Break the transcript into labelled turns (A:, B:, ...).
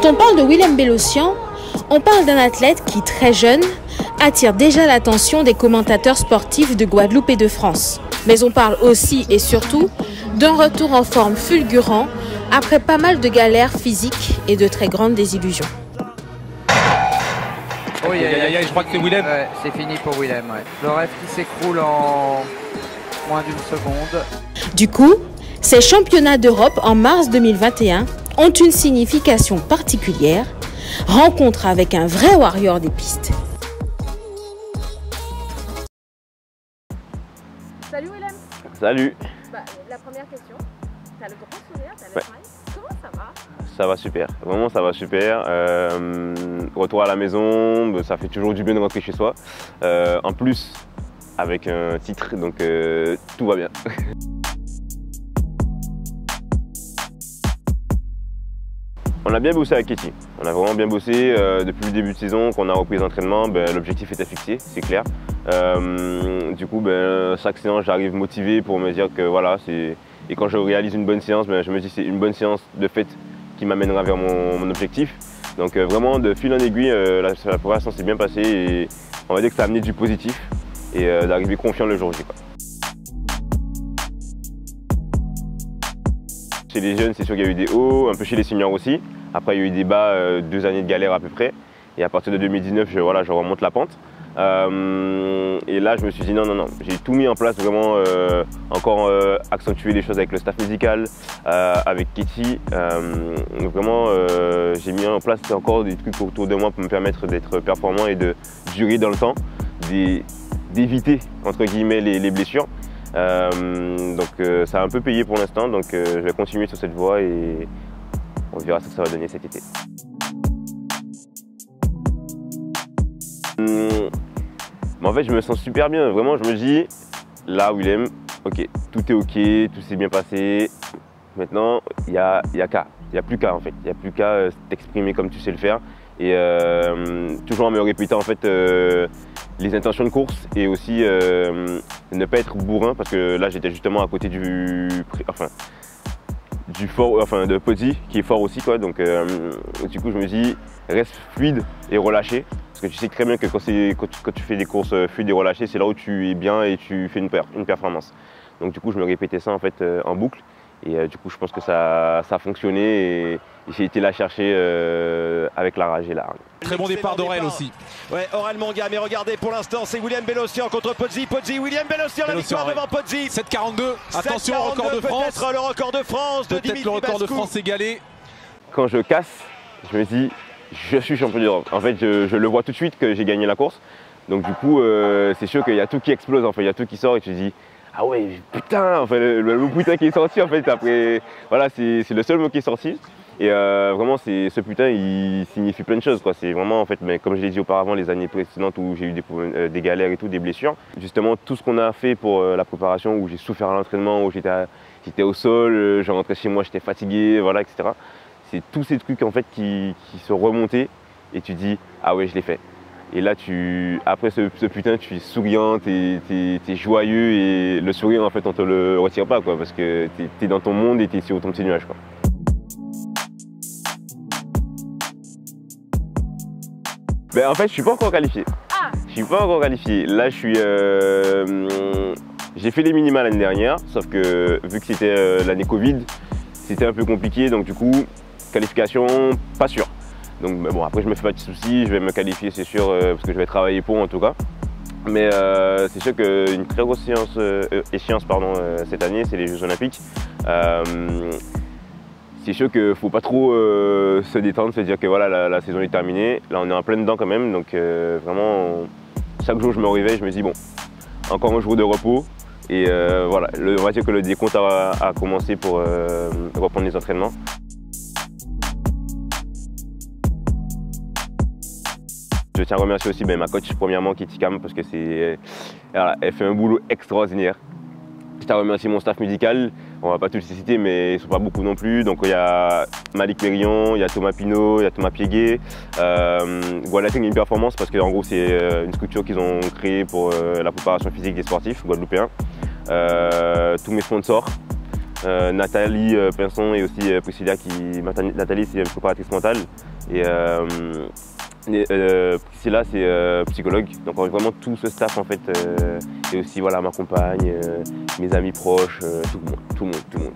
A: Quand on parle de Willem Bellossian, on parle d'un athlète qui, très jeune, attire déjà l'attention des commentateurs sportifs de Guadeloupe et de France. Mais on parle aussi et surtout d'un retour en forme fulgurant après pas mal de galères physiques et de très grandes désillusions.
B: Oui, je crois que c'est Willem.
C: Ouais, c'est fini pour Willem. Ouais. Le rêve qui s'écroule en moins d'une seconde.
A: Du coup, ces championnats d'Europe en mars 2021 ont une signification particulière. Rencontre avec un vrai warrior des pistes.
D: Salut Willem.
E: Salut.
D: La première question, tu as le grand sourire, tu as le
E: Ouais.
D: smile. Comment ça va?
E: Ça va super, vraiment ça va super. Retour à la maison, ça fait toujours du bien de rentrer chez soi. En plus, avec un titre, donc tout va bien. On a bien bossé avec Katie, on a vraiment bien bossé depuis le début de saison, qu'on a repris les entraînements, l'objectif était fixé, c'est clair. Du coup, chaque séance, j'arrive motivé pour me dire que voilà, et quand je réalise une bonne séance, je me dis que c'est une bonne séance de fait qui m'amènera vers mon objectif. Donc vraiment, de fil en aiguille, la première séance s'est bien passée et on va dire que ça a amené du positif et d'arriver confiant le jour J. Chez les jeunes, c'est sûr qu'il y a eu des hauts, un peu chez les seniors aussi. Après, il y a eu des bas, 2 années de galère à peu près. Et à partir de 2019, je remonte la pente. Et là, je me suis dit non, j'ai tout mis en place, vraiment encore accentuer les choses avec le staff médical, avec Katie. Vraiment, j'ai mis en place encore des trucs autour de moi pour me permettre d'être performant et de durer dans le temps, d'éviter entre guillemets les blessures. Donc ça a un peu payé pour l'instant, donc je vais continuer sur cette voie et on verra ce que ça va donner cet été. Mais en fait, je me sens super bien. Vraiment, je me dis, là, Willem, ok, tout est ok, tout s'est bien passé. Maintenant, il n'y a plus qu'à en fait. Il n'y a plus qu'à t'exprimer comme tu sais le faire. Et toujours en me répétant en fait les intentions de course et aussi ne pas être bourrin parce que là, j'étais justement à côté de Podzi qui est fort aussi quoi. Donc du coup, je me dis, reste fluide et relâché. Parce que tu sais très bien que quand tu fais des courses fluides et relâchées, c'est là où tu es bien et tu fais une performance. Donc du coup, je me répétais ça en fait en boucle. Et du coup, je pense que ça a fonctionné et j'ai été la chercher avec la rage et la hargne.
B: Très bon départ d'Aurel aussi.
F: Ouais, Aurel Monga, mais regardez, pour l'instant, c'est Willem Bellossian contre Podzi. Willem Bellossian, la victoire devant Podzi.
B: 7,42. Attention, record de France.
F: Peut-être le record de France de Dimitri
B: Peut-être le record de
F: Bascou.
B: France égalé.
E: Quand je casse, je me dis, je suis champion d'Europe. En fait, je le vois tout de suite que j'ai gagné la course. Donc du coup, c'est sûr qu'il y a tout qui explose, en fait. Il y a tout qui sort et tu te dis, ah ouais, putain, enfin, le mot putain qui est sorti, en fait, après, voilà, c'est le seul mot qui est sorti. Et vraiment, ce putain, il signifie plein de choses, quoi. C'est vraiment, en fait, mais comme je l'ai dit auparavant, les années précédentes où j'ai eu des galères et tout, des blessures. Justement, tout ce qu'on a fait pour la préparation, où j'ai souffert à l'entraînement, où j'étais au sol, je rentrais chez moi, j'étais fatigué, voilà, etc. C'est tous ces trucs, en fait, qui se remontaient et tu dis, ah ouais, je l'ai fait. Et là, après ce putain, tu es souriant, t'es joyeux et le sourire, en fait, on te le retire pas, quoi, parce que t'es dans ton monde et t'es sur ton petit nuage, quoi. En fait, je suis pas encore qualifié.
D: Ah.
E: Je suis pas encore qualifié. Là, j'ai fait les minima l'année dernière, sauf que vu que c'était l'année Covid, c'était un peu compliqué, donc du coup, qualification, pas sûr. Donc bon, après je me fais pas de soucis, je vais me qualifier c'est sûr, parce que je vais travailler pour en tout cas. Mais c'est sûr qu'une très grosse échéance cette année, c'est les Jeux Olympiques. C'est sûr qu'il ne faut pas trop se détendre, se dire que voilà, la saison est terminée. Là on est en plein dedans quand même, donc vraiment chaque jour je me réveille, je me dis bon, encore un jour de repos. Et voilà, on va dire que le décompte a commencé pour reprendre les entraînements. Je tiens à remercier aussi ma coach premièrement, Kitty Cam, parce que elle fait un boulot extraordinaire. Je tiens à remercier mon staff médical, on va pas tous les citer, mais ils ne sont pas beaucoup non plus. Donc il y a Malik Mérion, il y a Thomas Pinot, il y a Thomas Piéguet. Guadeloupe une performance parce qu'en gros c'est une structure qu'ils ont créée pour la préparation physique des sportifs guadeloupéens. Tous mes sponsors, Nathalie Pinson et aussi Priscilla Nathalie c'est préparatrice mentale et Priscilla c'est psychologue. Donc vraiment tout ce staff en fait et aussi voilà ma compagne, mes amis proches, tout le monde.